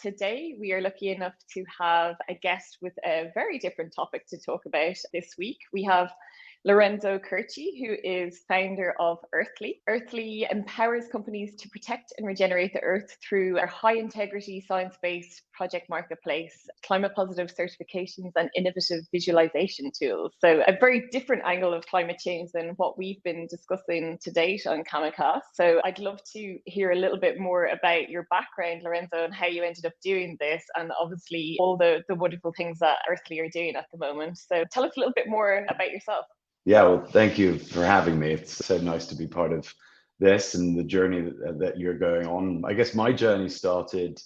Today, we are lucky enough to have a guest with a very different topic to talk about this week. We have Lorenzo Curci, who is founder of Earthly. Earthly empowers companies to protect and regenerate the earth through our high integrity, science based project marketplace, climate positive certifications, and innovative visualization tools. So, a very different angle of climate change than what we've been discussing to date on KammaKast. So, I'd love to hear a little bit more about your background, Lorenzo, and how you ended up doing this, and obviously all the wonderful things that Earthly are doing at the moment. So, tell us a little bit more about yourself. Yeah, well, thank you for having me. It's so nice to be part of this and the journey that you're going on. I guess my journey started,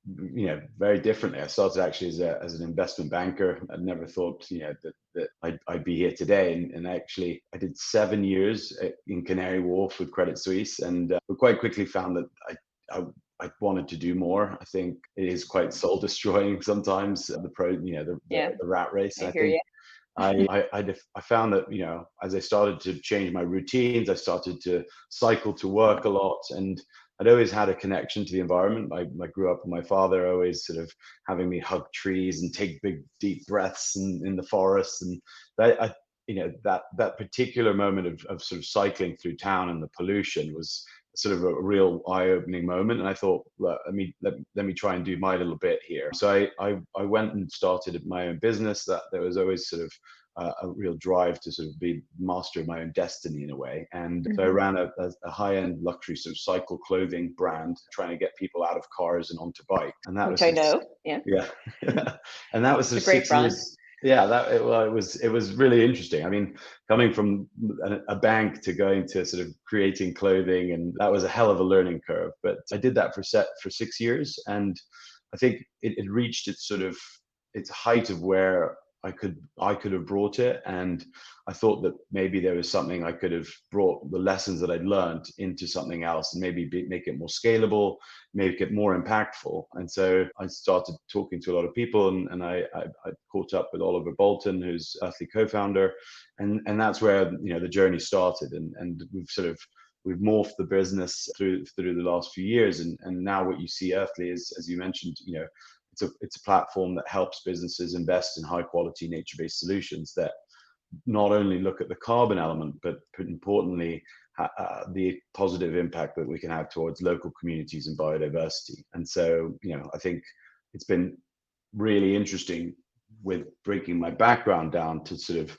very differently. I started actually as an investment banker. I never thought, that I'd be here today. And actually, I did 7 years in Canary Wharf with Credit Suisse, and we quite quickly found that I wanted to do more. I think it is quite soul destroying sometimes. The rat race. I hear you. I found that, as I started to change my routines, I started to cycle to work a lot, and I'd always had a connection to the environment. I grew up with my father always sort of having me hug trees and take big deep breaths in the forest, and that particular moment of sort of cycling through town and the pollution was sort of a real eye-opening moment. And I thought, let me try and do my little bit here. So I went and started my own business. That there was always sort of a real drive to sort of be master of my own destiny in a way. And so I ran a high-end luxury sort of cycle clothing brand, trying to get people out of cars and onto bikes. And that Which I know, yeah. And that was sort of 6 years. Yeah, it was really interesting. I mean, coming from a bank to going to sort of creating clothing, and that was a hell of a learning curve. But I did that for 6 years, and I think it reached its height of where I could have brought it. And I thought that maybe there was something I could have brought the lessons that I'd learned into something else, and maybe make it more scalable, make it more impactful. And so I started talking to a lot of people, and I caught up with Oliver Bolton, who's Earthly co-founder, and that's where the journey started. And we've morphed the business through the last few years, and now what you see Earthly is, as you mentioned, it's a platform that helps businesses invest in high quality nature-based solutions that not only look at the carbon element, but importantly, the positive impact that we can have towards local communities and biodiversity. And so, I think it's been really interesting with breaking my background down to sort of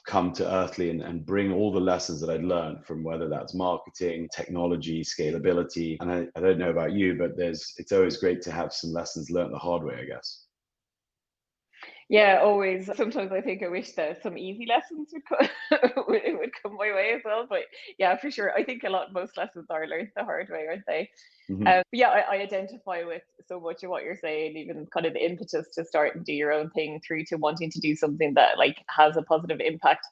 come to Earthly and bring all the lessons that I'd learned from, whether that's marketing, technology, scalability. And I don't know about you, but it's always great to have some lessons learned the hard way, I guess. Yeah, always. Sometimes I think I wish that some easy lessons would come my way as well. But yeah, for sure. I think most lessons are learned the hard way, aren't they? Mm-hmm. But yeah, I identify with so much of what you're saying, even kind of the impetus to start and do your own thing through to wanting to do something that has a positive impact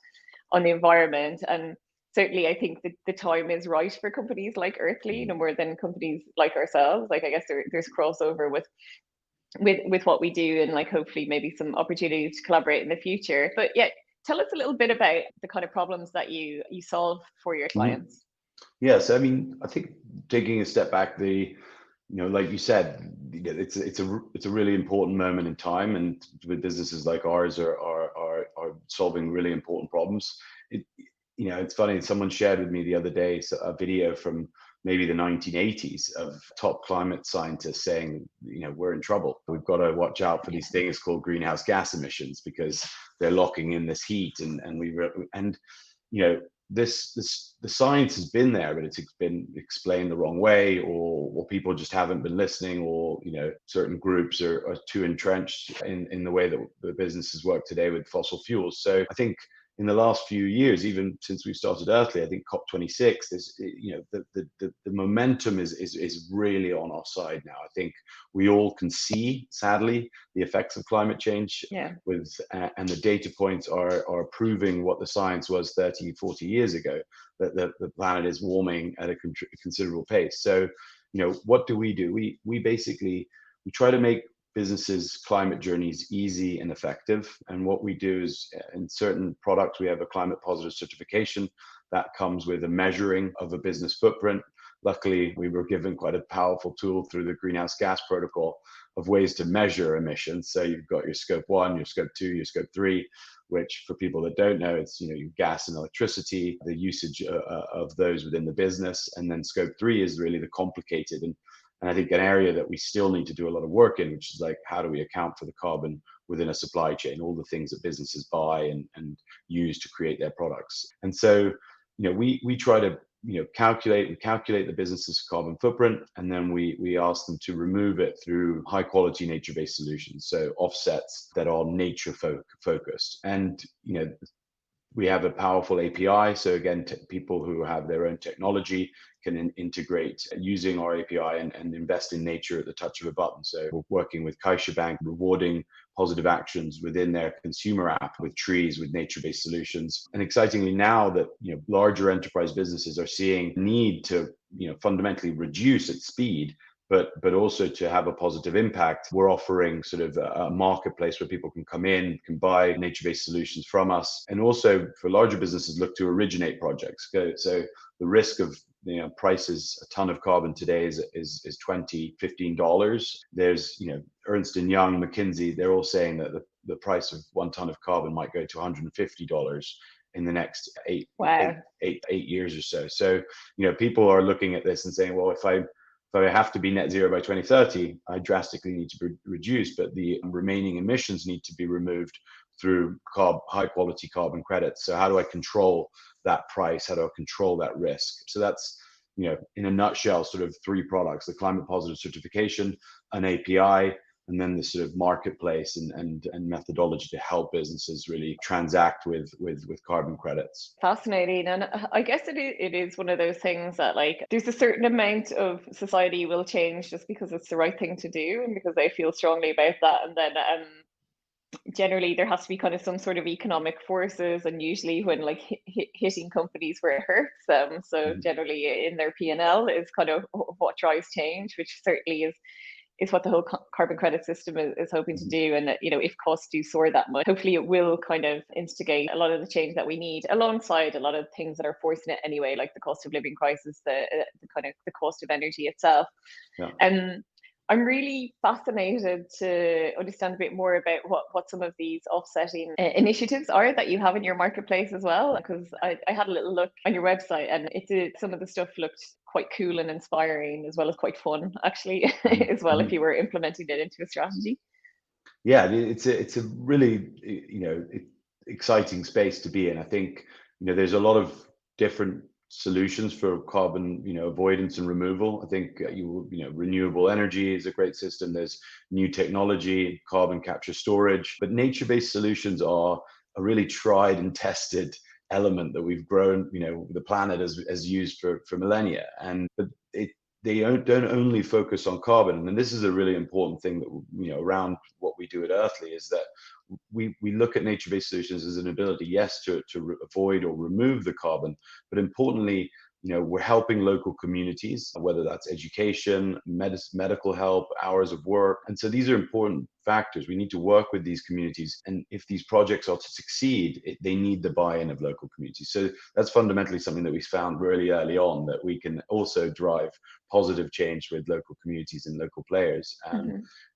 on the environment. And certainly I think that the time is right for companies like Earthly, more than companies like ourselves. I guess there's crossover with what we do, and hopefully maybe some opportunities to collaborate in the future. But yeah, tell us a little bit about the kind of problems that you solve for your clients. Yeah, so I mean, I think taking a step back, like you said, it's a really important moment in time, and with businesses like ours are solving really important problems. It's funny, someone shared with me the other day a video from maybe the 1980s of top climate scientists saying, we're in trouble. We've got to watch out for these things called greenhouse gas emissions, because they're locking in this heat, the science has been there, but it's been explained the wrong way, or people just haven't been listening, or certain groups are too entrenched in the way that the businesses work today with fossil fuels. So I think in the last few years, even since we started Earthly, I think COP26, the momentum is really on our side now. I think we all can see, sadly, the effects of climate change. Yeah. And the data points are proving what the science was 30, 40 years ago, that the planet is warming at a considerable pace. So, what do? We basically try to make businesses' climate journeys easy and effective. And what we do is, in certain products, we have a climate positive certification that comes with a measuring of a business footprint. luckily we were given quite a powerful tool through the greenhouse gas protocol of ways to measure emissions. So you've got your scope 1, your scope 2, your scope 3, which for people that don't know, it's your gas and electricity, the usage of those within the business. And then scope 3 is really the complicated and I think an area that we still need to do a lot of work in, which is like, how do we account for the carbon within a supply chain, all the things that businesses buy and use to create their products. And so, we try to calculate the business's carbon footprint, and then we ask them to remove it through high quality nature-based solutions, so offsets that are nature focused. And we have a powerful API. So again, people who have their own technology can integrate using our API and invest in nature at the touch of a button. So we're working with CaixaBank, rewarding positive actions within their consumer app with trees, with nature-based solutions. And excitingly now that larger enterprise businesses are seeing need to fundamentally reduce its speed, but also to have a positive impact, we're offering sort of a marketplace where people can come in, can buy nature-based solutions from us, and also for larger businesses look to originate projects. So the risk of prices, a ton of carbon today is $20, $15. There's Ernst & Young, McKinsey, they're all saying that the price of 1 ton of carbon might go to $150 in the next eight years or so. So people are looking at this and saying, well, if I have to be net zero by 2030, I drastically need to reduce, but the remaining emissions need to be removed through high quality carbon credits. So how do I control that price? How do I control that risk? So that's, in a nutshell, sort of 3 products: the climate positive certification, an API, and then the sort of marketplace and methodology to help businesses really transact with carbon credits. Fascinating. And I guess it is one of those things that, like, there's a certain amount of society will change just because it's the right thing to do and because they feel strongly about that. And then generally there has to be kind of some sort of economic forces, and usually when like hitting companies where it hurts them. So generally in their P&L is kind of what drives change, which certainly is what the whole carbon credit system is hoping to do. And if costs do soar that much, hopefully it will kind of instigate a lot of the change that we need, alongside a lot of things that are forcing it anyway, like the cost of living crisis, the kind of the cost of energy itself. Yeah. I'm really fascinated to understand a bit more about what some of these offsetting initiatives are that you have in your marketplace as well, because I had a little look on your website and some of the stuff looked quite cool and inspiring, as well as quite fun actually, as well, if you were implementing it into a strategy. Yeah, it's a really exciting space to be in. I think there's a lot of different solutions for carbon avoidance and removal. I think renewable energy is a great system. There's new technology, carbon capture, storage, but nature-based solutions are a really tried and tested element that we've grown, the planet has used for millennia. But they don't only focus on carbon. And this is a really important thing that around what we do at Earthly, is that we look at nature-based solutions as an ability, yes, to avoid or remove the carbon, but importantly, we're helping local communities, whether that's education, medical help, hours of work. And so these are important factors. We need to work with these communities. And if these projects are to succeed, they need the buy-in of local communities. So that's fundamentally something that we found really early on, that we can also drive positive change with local communities and local players.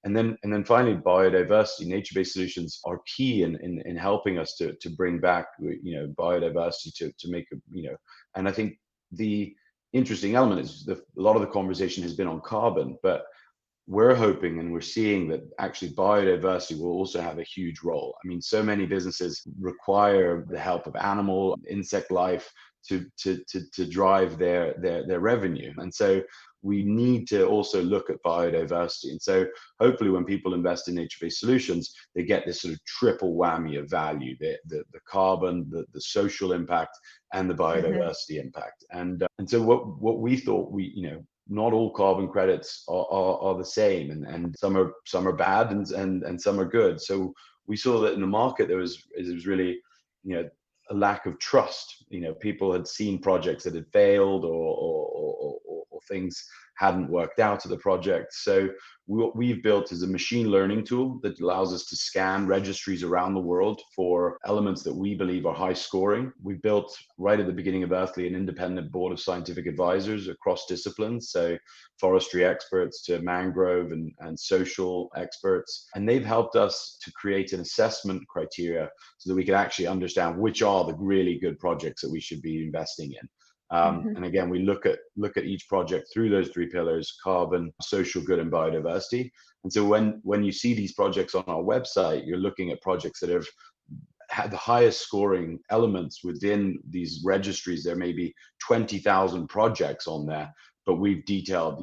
And then finally, biodiversity. Nature-based solutions are key in helping us to bring back biodiversity to make and I think the interesting element is a lot of the conversation has been on carbon, but we're hoping and we're seeing that actually biodiversity will also have a huge role. I mean, so many businesses require the help of animal, insect life to drive their revenue. And so we need to also look at biodiversity. And so hopefully when people invest in nature-based solutions, they get this sort of triple whammy of value, the carbon, the social impact, and the biodiversity impact. And so what we thought, not all carbon credits are the same, and some are bad and some are good. So we saw that in the market there was really a lack of trust. People had seen projects that had failed or things hadn't worked out of the project. So what we've built is a machine learning tool that allows us to scan registries around the world for elements that we believe are high scoring. We built right at the beginning of Earthly an independent board of scientific advisors across disciplines, so forestry experts to mangrove and social experts. And they've helped us to create an assessment criteria so that we can actually understand which are the really good projects that we should be investing in. And again, we look at each project through those three pillars: carbon, social good, and biodiversity. And so when you see these projects on our website, you're looking at projects that have had the highest scoring elements within these registries. There may be 20,000 projects on there, but we've detailed,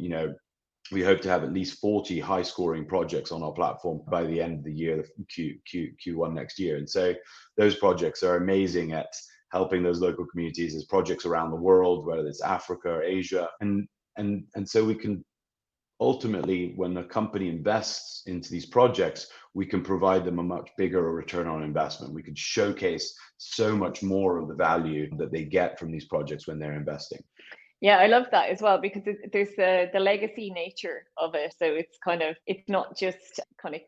we hope to have at least 40 high scoring projects on our platform by the end of the year, Q1 next year. And so those projects are amazing at helping those local communities. There's projects around the world, whether it's Africa or Asia. And so we can ultimately, when a company invests into these projects, we can provide them a much bigger return on investment. We can showcase so much more of the value that they get from these projects when they're investing. Yeah, I love that as well, because there's the legacy nature of it. So it's not just kind of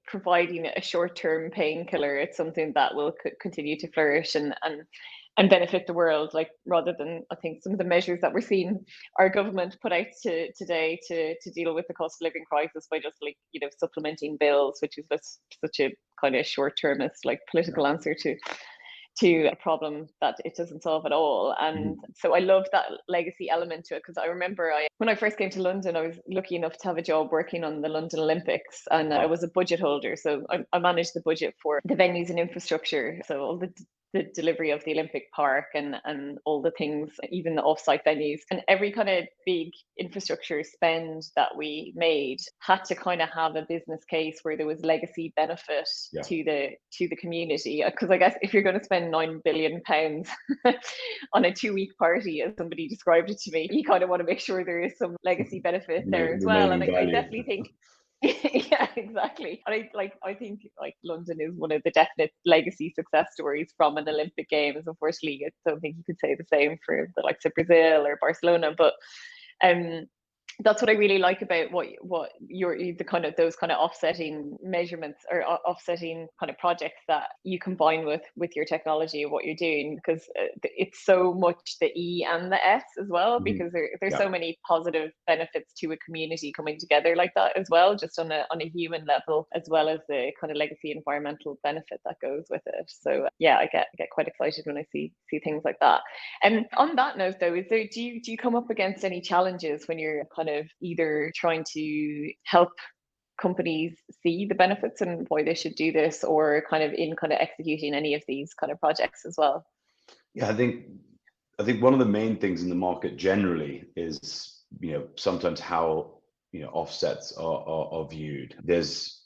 providing a short-term painkiller. It's something that will continue to flourish and benefit the world, like, rather than, I think, some of the measures that we're seeing our government put out today to deal with the cost of living crisis by just, like, supplementing bills, which is just such a kind of short-termist, like, political answer to a problem that it doesn't solve at all. And so I love that legacy element to it, because I remember when I first came to London, I was lucky enough to have a job working on the London Olympics, and I was a budget holder. So I managed the budget for the venues and infrastructure. So all the delivery of the Olympic Park and all the things, even the offsite venues, and every kind of big infrastructure spend that we made had to kind of have a business case where there was legacy benefit to the community. Because I guess if you're going to spend £9 billion on a 2-week party, as somebody described it to me, you kind of want to make sure there is some legacy benefit there as well. And I definitely think yeah, exactly. And I think like London is one of the definite legacy success stories from an Olympic Games. Unfortunately, I don't think you could say the same for the likes of Brazil or Barcelona, but that's what I really like about what the kind of those kind of offsetting measurements or offsetting kind of projects that you combine with your technology of what you're doing, because it's so much the E and the S as well, because there's so many positive benefits to a community coming together like that as well, just on a human level, as well as the kind of legacy environmental benefit that goes with it. So yeah, I get quite excited when I see things like that. And on that note, though, do you come up against any challenges when you're kind of either trying to help companies see the benefits and why they should do this, or kind of executing any of these kind of projects as well? Yeah, I think one of the main things in the market generally is, sometimes how, offsets are viewed. There's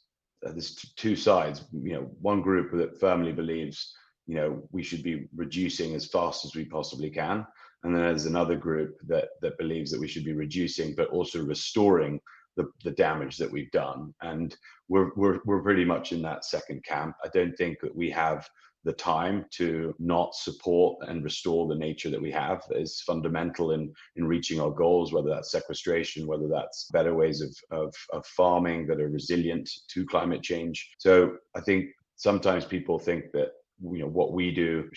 two sides. One group that firmly believes, we should be reducing as fast as we possibly can. And then there's another group that believes that we should be reducing, but also restoring the damage that we've done. And we're pretty much in that second camp. I don't think that we have the time to not support and restore the nature that we have. That is fundamental in reaching our goals, whether that's sequestration, whether that's better ways of farming that are resilient to climate change. So I think sometimes people think that what we do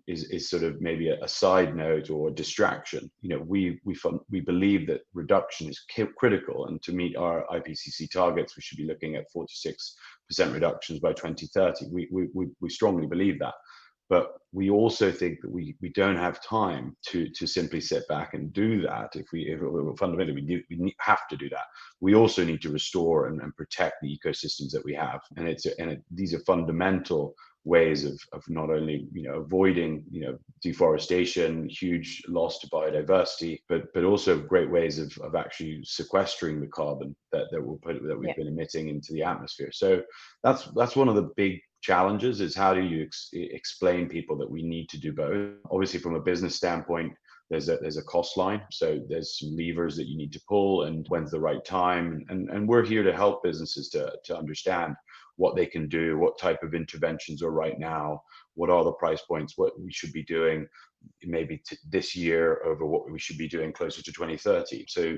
is sort of maybe a side note or a distraction. We believe that reduction is critical, and to meet our IPCC targets, we should be looking at 46% reductions by 2030. We strongly believe that, but we also think that we don't have time to simply sit back and do that. If fundamentally we have to do that, we also need to restore and protect the ecosystems that we have, and these are fundamental ways of not only avoiding deforestation, huge loss to biodiversity, but also great ways of actually sequestering the carbon that we've been emitting into the atmosphere. So that's one of the big challenges, is how do you explain people that we need to do both. Obviously, from a business standpoint, there's a cost line. So there's some levers that you need to pull, and when's the right time. And we're here to help businesses to understand what they can do, what type of interventions are right now, what are the price points, what we should be doing maybe this year over what we should be doing closer to 2030. So,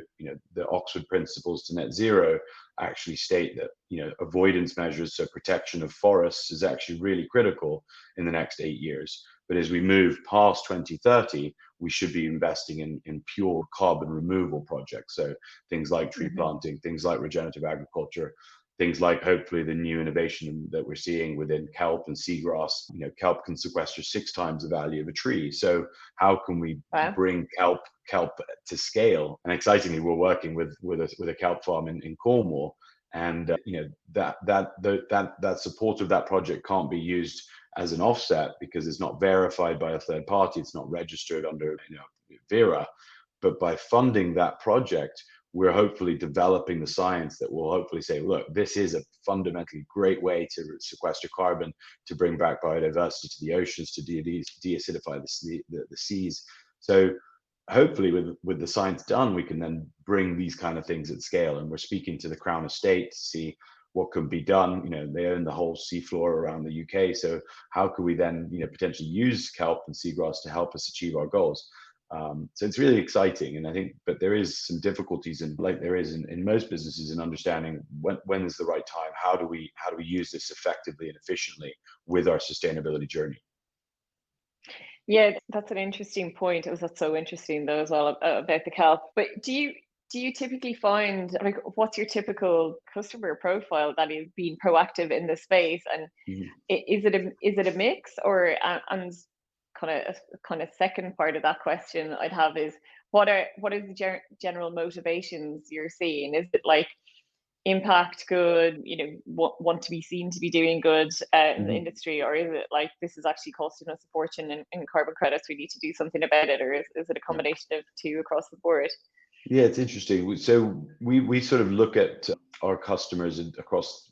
the Oxford Principles to Net Zero actually state that, avoidance measures, so protection of forests, is actually really critical in the next 8 years. But as we move past 2030, we should be investing in pure carbon removal projects. So things like tree planting, things like regenerative agriculture, things like hopefully the new innovation that we're seeing within kelp and seagrass. Kelp can sequester 6 times the value of a tree. So how can we bring kelp to scale? And excitingly, we're working with a kelp farm in Cornwall, and that support of that project can't be used as an offset because it's not verified by a third party. It's not registered under Vera. But by funding that project, we're hopefully developing the science that will hopefully say, look, this is a fundamentally great way to sequester carbon, to bring back biodiversity to the oceans, to deacidify the seas. So hopefully with the science done, we can then bring these kind of things at scale. And we're speaking to the Crown Estate to see what can be done. They own the whole seafloor around the UK. So how could we then, potentially use kelp and seagrass to help us achieve our goals? So it's really exciting, and I think, but there is some difficulties, in like there is in most businesses, in understanding when is the right time. How do we use this effectively and efficiently with our sustainability journey? Yeah, that's an interesting point. That's so interesting though as well about the kelp. But do you typically find, like, what's your typical customer profile that is being proactive in this space, and is it a mix, or and kind of second part of that question I'd have is what is the general motivations you're seeing? Is it like impact good, want to be seen to be doing good in the industry, or is it like this is actually costing us a fortune in carbon credits, we need to do something about it, or is it a combination of two across the board? Yeah, it's interesting. So we sort of look at our customers across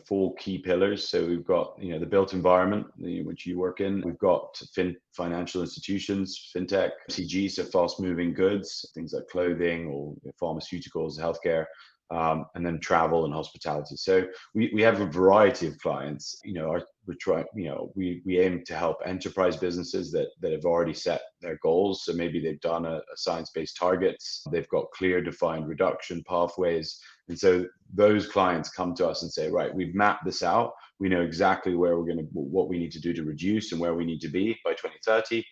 4 key pillars. So we've got the built environment, which you work in. We've got financial institutions, fintech, CG, so fast moving goods, things like clothing or pharmaceuticals, healthcare, and then travel and hospitality. So we have a variety of clients. We aim to help enterprise businesses that have already set their goals. So maybe they've done a science-based targets, they've got clear defined reduction pathways. And so those clients come to us and say, right, we've mapped this out. We know exactly what we need to do to reduce and where we need to be by 2030.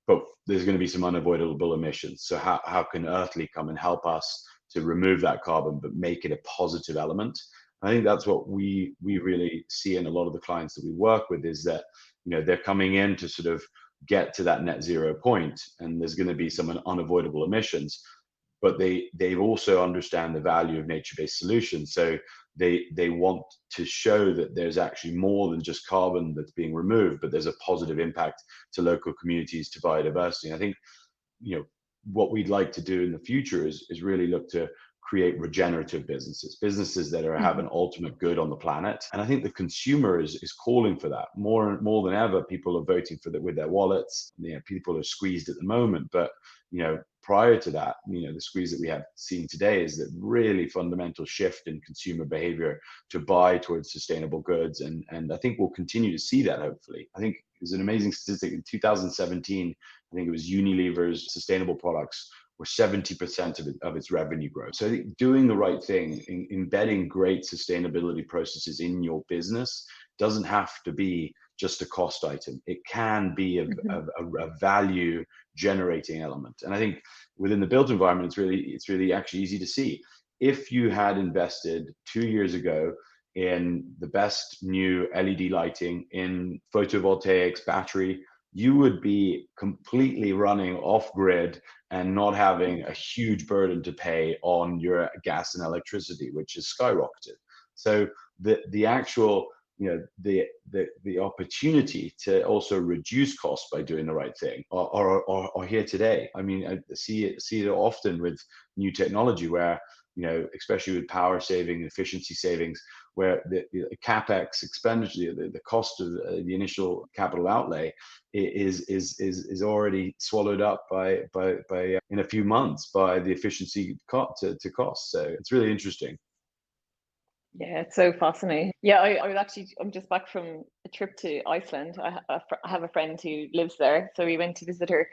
But there's going to be some unavoidable emissions. So how can Earthly come and help us to remove that carbon, but make it a positive element? I think that's what we really see in a lot of the clients that we work with, is that they're coming in to sort of get to that net zero point, and there's going to be some unavoidable emissions, but they also understand the value of nature-based solutions. So they want to show that there's actually more than just carbon that's being removed, but there's a positive impact to local communities, to biodiversity. And I think what we'd like to do in the future is really look to create regenerative businesses that have an ultimate good on the planet. And I think the consumer is calling for that more than ever. People are voting for that with their wallets. People are squeezed at the moment, but prior to that, the squeeze that we have seen today is that really fundamental shift in consumer behavior to buy towards sustainable goods. And I think we'll continue to see that, hopefully. I think there's an amazing statistic in 2017. I think it was Unilever's sustainable products were 70% of its revenue growth. So I think doing the right thing, embedding great sustainability processes in your business doesn't have to be just a cost item. It can be a value generating element. And I think within the built environment, it's really actually easy to see. If you had invested 2 years ago in the best new LED lighting, in photovoltaics, battery, you would be completely running off grid and not having a huge burden to pay on your gas and electricity, which has skyrocketed. So the actual, the opportunity to also reduce costs by doing the right thing are here today. I mean, I see it often with new technology where especially with power saving, efficiency savings, where the capex expenditure, the cost of the initial capital outlay is already swallowed up by in a few months by the efficiency to cost. So it's really interesting. Yeah, it's so fascinating. Yeah, I'm just back from a trip to Iceland. I have a friend who lives there, so we went to visit her.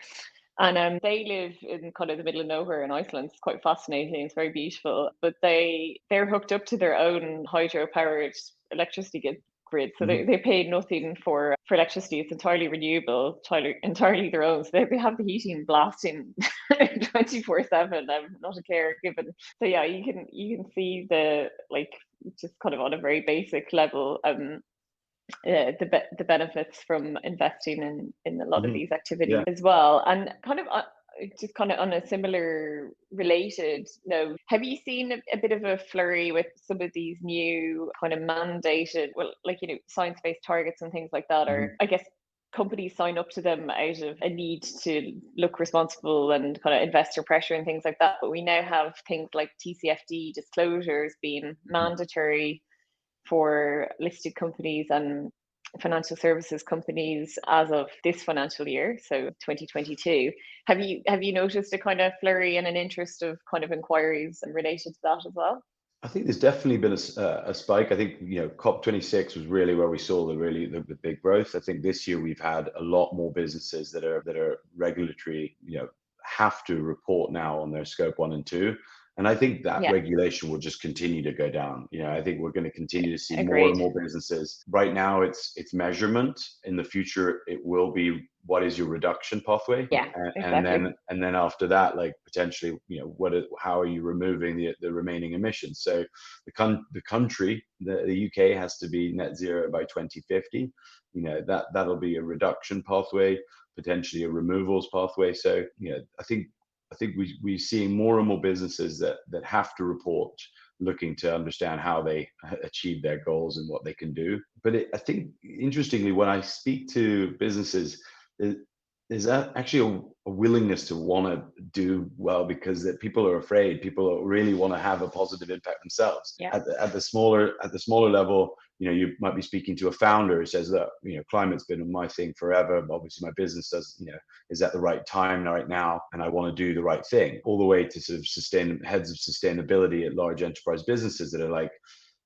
And they live in kind of the middle of nowhere in Iceland. It's quite fascinating. It's very beautiful. But they're hooked up to their own hydro-powered electricity grid. So they pay nothing for electricity. It's entirely renewable, entirely their own. So they have the heating blasting 24/7. Not a care given. So yeah, you can see the, like, just kind of on a very basic level, the benefits from investing in a lot of these activities as well. And kind of just kind of on a similar related note, have you seen a bit of a flurry with some of these new kind of mandated, well, like, science-based targets and things like that, or I guess companies sign up to them out of a need to look responsible and kind of investor pressure and things like that. But we now have things like TCFD disclosures being mandatory for listed companies and financial services companies as of this financial year, so 2022. Have you noticed a kind of flurry and an interest of kind of inquiries related to that as well? I think there's definitely been a spike. I think COP26 was really where we saw the big growth. I think this year we've had a lot more businesses that are regulatory, have to report now on their scope 1 and 2. And I think that regulation will just continue to go down. I think we're going to continue to see more and more businesses. Right now, it's measurement. In the future, it will be what is your reduction pathway. Yeah, exactly. And then after that, like potentially, how are you removing the remaining emissions? So the country, the UK has to be net zero by 2050. That'll be a reduction pathway, potentially a removals pathway. So I think we're seeing more and more businesses that have to report, looking to understand how they achieve their goals and what they can do. But I think, interestingly, when I speak to businesses, there's actually a willingness to want to do well, because that people are afraid. People really want to have a positive impact themselves. Yeah. At the smaller level, you might be speaking to a founder who says that climate's been my thing forever. But obviously, my business is at the right time right now, and I want to do the right thing. All the way to sort of heads of sustainability at large enterprise businesses that are like,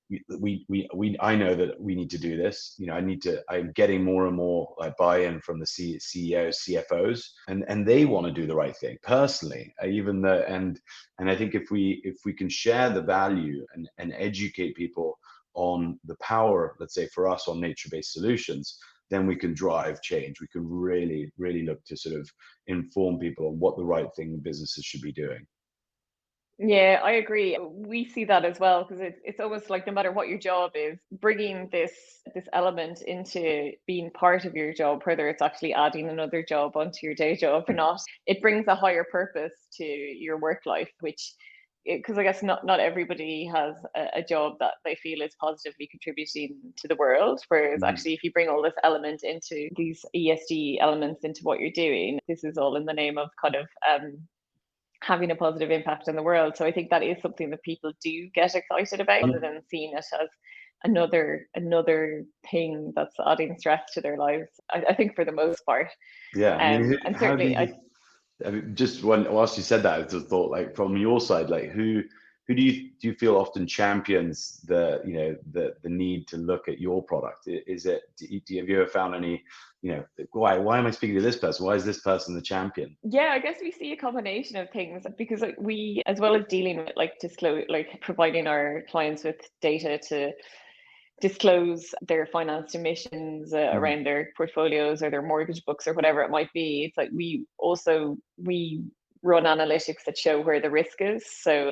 I know that we need to do this. I'm getting more and more buy-in from the CEOs, CFOs, and they want to do the right thing personally. And I think if we can share the value and educate people on the power, let's say for us on nature-based solutions, then we can drive change. We can really, really look to sort of inform people on what the right thing businesses should be doing. Yeah, I agree. We see that as well, because it's almost like no matter what your job is, bringing this element into being part of your job, whether it's actually adding another job onto your day job or not, it brings a higher purpose to your work life, which, because I guess not everybody has a job that they feel is positively contributing to the world. Whereas actually, if you bring all this element into these ESG elements into what you're doing, this is all in the name of kind of having a positive impact on the world. So I think that is something that people do get excited about, rather than seeing it as another thing that's adding stress to their lives. I think for the most part. Yeah, and certainly, just whilst you said that, I just thought, like, from your side, like who do you feel often champions the need to look at your product? Is it, have you ever found any, why am I speaking to this person? Why is this person the champion? Yeah, I guess we see a combination of things, because we, as well as dealing with providing our clients with data to disclose their financed emissions around their portfolios or their mortgage books or whatever it might be. It's like we run analytics that show where the risk is. So,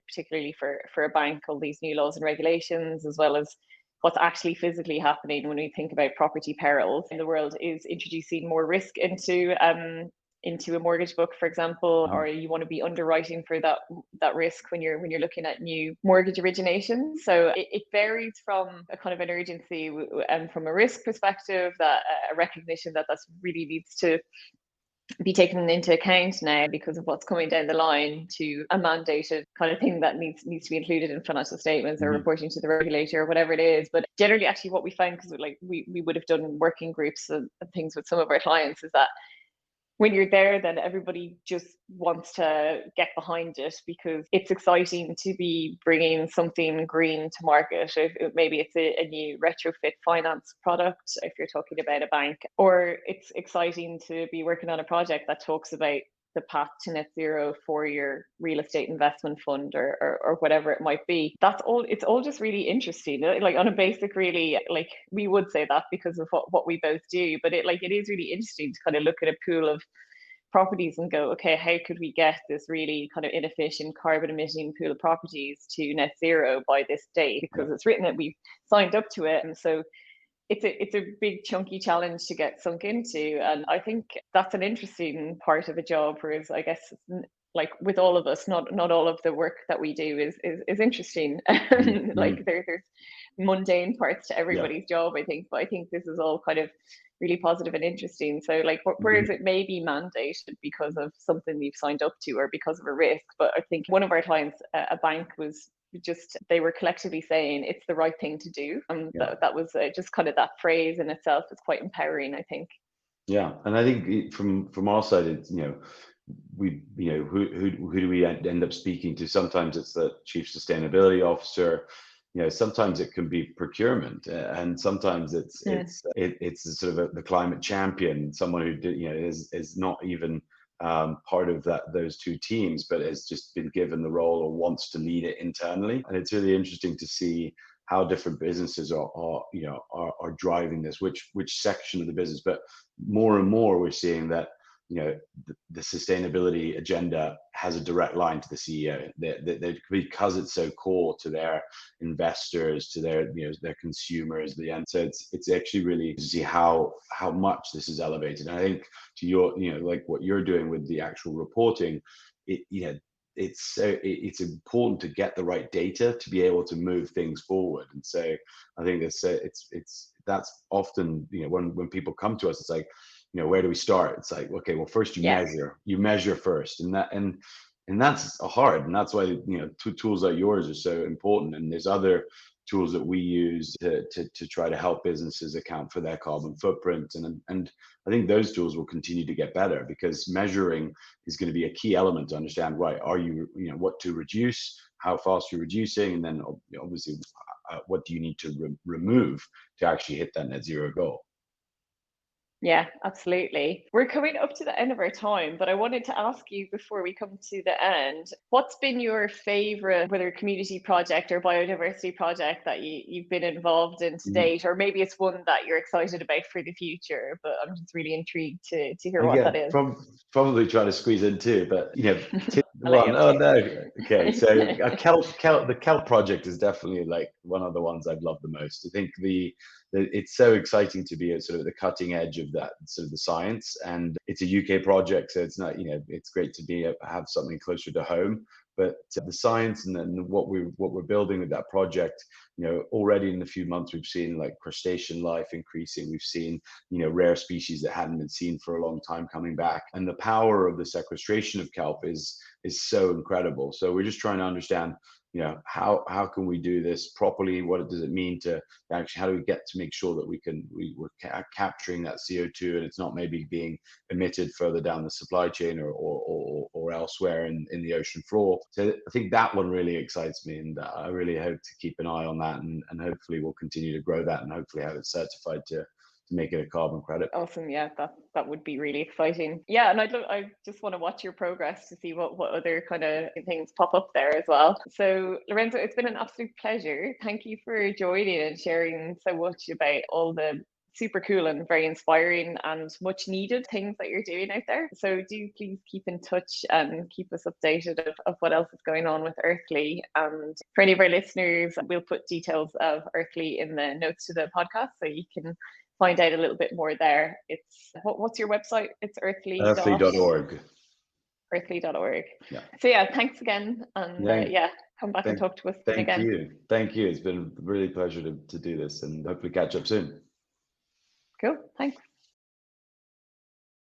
particularly for a bank, all these new laws and regulations, as well as what's actually physically happening when we think about property perils in the world, is introducing more risk into a mortgage book, for example, or you want to be underwriting for that risk when you're looking at new mortgage origination. So it varies from a kind of an urgency and from a risk perspective, that a recognition that really needs to be taken into account now because of what's coming down the line to a mandated kind of thing that needs to be included in financial statements or reporting to the regulator or whatever it is. But generally, actually, what we find, because like we would have done working groups and things with some of our clients, is that when you're there, then everybody just wants to get behind it because it's exciting to be bringing something green to market. If maybe it's a new retrofit finance product, if you're talking about a bank, or it's exciting to be working on a project that talks about the path to net zero for your real estate investment fund or whatever it might be. That's all. It's all just really interesting. Like on a basic, really, like we would say that because of what we both do, but it is really interesting to kind of look at a pool of properties and go, okay, how could we get this really kind of inefficient carbon emitting pool of properties to net zero by this date? Because it's written that we've signed up to it. And so it's a big chunky challenge to get sunk into, and I think that's an interesting part of a job. Whereas I guess like with all of us, not all of the work that we do is interesting. Like there's mundane parts to everybody's job, I think, but I think this is all kind of really positive and interesting. So like whereas it may be mandated because of something we've signed up to or because of a risk, but I think one of our clients, a bank, was just, they were collectively saying it's the right thing to do, and that was just kind of that phrase in itself is quite empowering, I think. Yeah, and I think from our side, it's we who do we end up speaking to? Sometimes it's the chief sustainability officer. Sometimes it can be procurement, and sometimes it's sort of the climate champion, someone who is not even part of those two teams, but has just been given the role or wants to lead it internally. And it's really interesting to see how different businesses are driving this, which section of the business. But more and more, we're seeing that the sustainability agenda has a direct line to the CEO. Because it's so core to their investors, to their their consumers. And so it's actually really to see how much this is elevated. And I think to your like what you're doing with the actual reporting, it's important to get the right data to be able to move things forward. And so I think that's often when people come to us, it's like, where do we start? It's like, okay, well, first you measure first, and that's hard, and that's why tools like yours are so important. And there's other tools that we use to try to help businesses account for their carbon footprint, and I think those tools will continue to get better, because measuring is going to be a key element to understand, right, are you what to reduce, how fast you're reducing, and then obviously what do you need to remove to actually hit that net zero goal. Yeah, absolutely. We're coming up to the end of our time, but I wanted to ask you before we come to the end, what's been your favorite, whether community project or biodiversity project that you've been involved in to date, or maybe it's one that you're excited about for the future, but I'm just really intrigued to hear what that is. Probably trying to squeeze in two, but one. Oh no. Okay, so the kelp project is definitely like one of the ones I've loved the most. I think it's so exciting to be at sort of the cutting edge of that sort of the science, and it's a UK project, so it's not it's great to have something closer to home. But the science and then what we're building with that project, already in a few months we've seen like crustacean life increasing. We've seen rare species that hadn't been seen for a long time coming back, and the power of the sequestration of kelp is so incredible. So we're just trying to understand how can we do this properly? What does it mean to actually, how do we get to make sure that we're capturing that CO2 and it's not maybe being emitted further down the supply chain or elsewhere in the ocean floor. So I think that one really excites me, and I really hope to keep an eye on that, and hopefully we'll continue to grow that and hopefully have it certified to make it a carbon credit. Awesome. Yeah, that would be really exciting. Yeah, and I just want to watch your progress to see what other kind of things pop up there as well. So Lorenzo, it's been an absolute pleasure. Thank you for joining and sharing so much about all the super cool and very inspiring and much needed things that you're doing out there. So do please keep in touch and keep us updated of what else is going on with Earthly. And for any of our listeners, we'll put details of Earthly in the notes to the podcast, so you can find out a little bit more there. It's what's your website? It's earthly.org. Earthly.org. Yeah. So yeah, thanks again, and come back and talk to us again. Thank you. It's been really a pleasure to do this, and hopefully catch up soon. Cool. Thanks.